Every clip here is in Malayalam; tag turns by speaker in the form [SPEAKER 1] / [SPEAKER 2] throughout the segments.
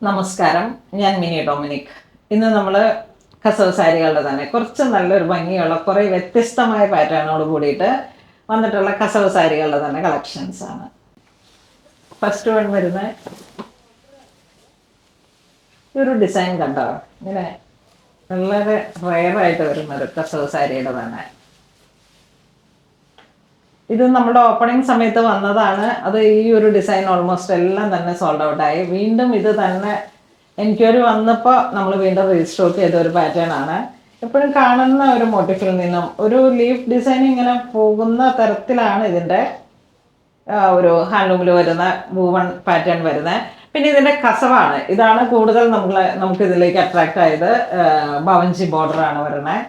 [SPEAKER 1] നമസ്കാരം, ഞാൻ മിനി ഡൊമിനിക്. ഇന്ന് നമ്മൾ കസവ് സാരികളുടെ തന്നെ കുറച്ച് നല്ലൊരു ഭംഗിയുള്ള കുറേ വ്യത്യസ്തമായ പാറ്റേണോട് കൂടിയിട്ട് വന്നിട്ടുള്ള കസവ് സാരികളുടെ തന്നെ കളക്ഷൻസ് ആണ്. ഫസ്റ്റ് വൺ വരുന്ന ഒരു ഡിസൈൻ കണ്ടോ, ഇങ്ങനെ വളരെ റയറായിട്ട് വരുന്നൊരു കസവ് സാരിയുടെ തന്നെ. ഇത് നമ്മുടെ ഓപ്പണിംഗ് സമയത്ത് വന്നതാണ്. അത് ഈ ഒരു ഡിസൈൻ ഓൾമോസ്റ്റ് എല്ലാം തന്നെ സോൾഡ് ഔട്ടായി. വീണ്ടും ഇത് തന്നെ എൻക്വയറി വന്നപ്പോൾ നമ്മൾ വീണ്ടും റീസ്റ്റോക്ക് ചെയ്ത ഒരു പാറ്റേൺ ആണ്. എപ്പോഴും കാണുന്ന ഒരു മോട്ടീഫിൽ നിന്നും ഒരു ലീഫ് ഡിസൈൻ ഇങ്ങനെ പോകുന്ന തരത്തിലാണ് ഇതിൻ്റെ ഒരു ഹാൻഡ്ലൂമിൽ വരുന്ന വൂവൺ പാറ്റേൺ വരുന്നത്. പിന്നെ ഇതിൻ്റെ കസവാണ്, ഇതാണ് കൂടുതൽ നമുക്ക് ഇതിലേക്ക് അട്രാക്റ്റ് ആയത്. ബവഞ്ചി ബോർഡറാണ് വരുന്നത്.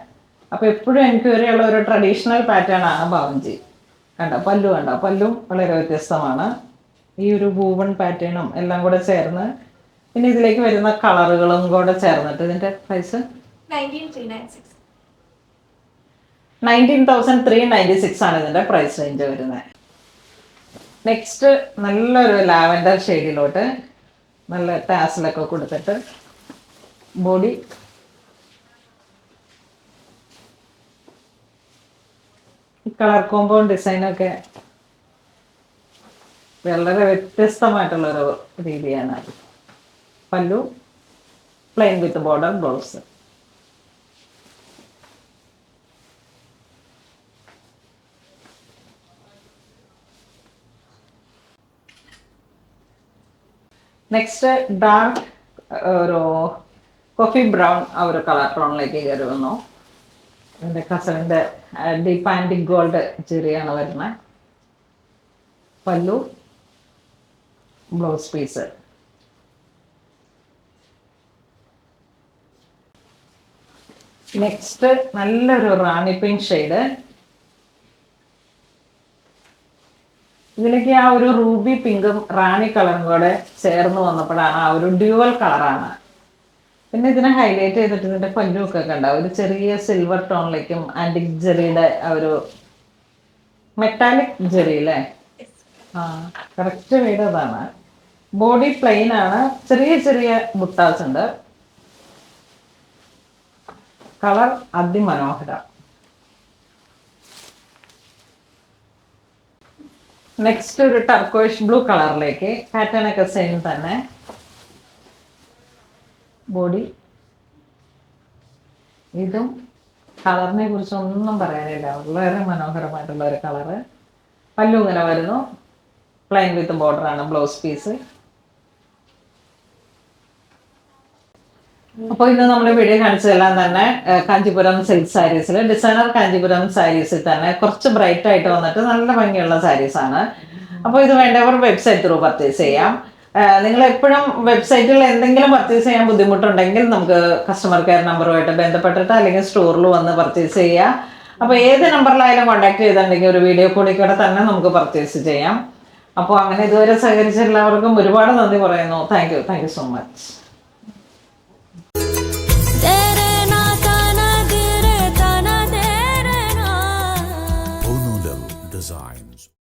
[SPEAKER 1] അപ്പോൾ എപ്പോഴും എൻക്വയറി ഉള്ള ഒരു ട്രഡീഷണൽ പാറ്റേൺ ആണ് ബവഞ്ചി. കണ്ടോ പല്ലും വളരെ വ്യത്യസ്തമാണ്. ഈ ഒരു വൂവൺ പാറ്റേണും എല്ലാം കൂടെ ചേർന്ന് പിന്നെ ഇതിലേക്ക് വരുന്ന കളറുകളും കൂടെ ചേർന്നിട്ട് ഇതിന്റെ പ്രൈസ് 19,396 ആണ് ഇതിന്റെ പ്രൈസ് റേഞ്ച് വരുന്നത്. നെക്സ്റ്റ് നല്ലൊരു ലാവൻഡർ ഷെയ്ഡിലോട്ട് നല്ല ടാസിലൊക്കെ കൊടുത്തിട്ട് ബോഡി കളർ കോമ്പൗണ്ട് ഡിസൈനൊക്കെ വളരെ വ്യത്യസ്തമായിട്ടുള്ളൊരു രീതിയാണ്. Pallu plain with border blouse. Next dark ഒരു കോഫി ബ്രൗൺ ആ ഒരു കളർ ടോണിലേക്ക് കയറി വന്നു. ഇതിൻ്റെ കസവിൻ്റെ ഡീപ്പ് ആൻറ്റിക് ഗോൾഡ് ചെറിയാണ് വരുന്നത്. Pallu blouse piece. നെക്സ്റ്റ് നല്ലൊരു റാണി പിങ്ക് ഷെയ്ഡ്. ഇതിലേക്ക് ആ ഒരു റൂബി പിങ്കും റാണി കളറും കൂടെ ചേർന്ന് വന്നപ്പോഴാണ് ആ ഒരു ഡ്യുവൽ കളറാണ്. പിന്നെ ഇതിനെ ഹൈലൈറ്റ് ചെയ്തിട്ട് ഇതിൻ്റെ പല്ലുമൊക്കെ കണ്ടാവും ഒരു ചെറിയ സിൽവർ ടോണിലേക്കും ആൻറ്റിക് ജെറിയുടെ ആ ഒരു മെറ്റാലിക് ജെറി അല്ലേ, കറക്റ്റ് വീട് അതാണ്. ബോഡി പ്ലെയിൻ ആണ്, ചെറിയ ചെറിയ ബുട്ടാസ് ഉണ്ട്. കളർ അതിമനോഹരം. നെക്സ്റ്റ് ഒരു ടർക്കോയിഷ് ബ്ലൂ കളറിലേക്ക് പാറ്റേൺ ഒക്കെ സെയിം തന്നെ. ബോഡി ഇതും കളറിനെ കുറിച്ച് ഒന്നും പറയാനില്ല, വളരെ മനോഹരമായിട്ടുള്ള ഒരു കളറ്. പല്ലു ഇങ്ങനെ വരുന്നു, പ്ലെയിൻ വിത്ത് ബോർഡറാണ് ബ്ലൗസ് പീസ്. അപ്പോൾ ഇന്ന് നമ്മൾ വീഡിയോ കാണിച്ചതെല്ലാം തന്നെ കാഞ്ചീപുരം സിൽക്ക് സാരീസിൽ ഡിസൈനർ കാഞ്ചീപുരം സാരീസിൽ തന്നെ കുറച്ച് ബ്രൈറ്റ് ആയിട്ട് വന്നിട്ട് നല്ല ഭംഗിയുള്ള സാരീസാണ്. അപ്പോൾ ഇത് വേണ്ടവർ വെബ്സൈറ്റ് ത്രൂ പർച്ചേസ് ചെയ്യാം. നിങ്ങൾ എപ്പോഴും വെബ്സൈറ്റിൽ എന്തെങ്കിലും പർച്ചേസ് ചെയ്യാൻ ബുദ്ധിമുട്ടുണ്ടെങ്കിൽ നമുക്ക് കസ്റ്റമർ കെയർ നമ്പറുമായിട്ട് ബന്ധപ്പെട്ടിട്ട് അല്ലെങ്കിൽ സ്റ്റോറിൽ വന്ന് പർച്ചേസ് ചെയ്യാം. അപ്പോൾ ഏത് നമ്പറിലായാലും കോൺടാക്ട് ചെയ്തിട്ടുണ്ടെങ്കിൽ ഒരു വീഡിയോ കോളിൽ തന്നെ നമുക്ക് പർച്ചേസ് ചെയ്യാം. അപ്പോൾ അങ്ങനെ ഇതുവരെ സഹകരിച്ച എല്ലാവർക്കും ഒരുപാട് നന്ദി പറയുന്നു. Thank you so much.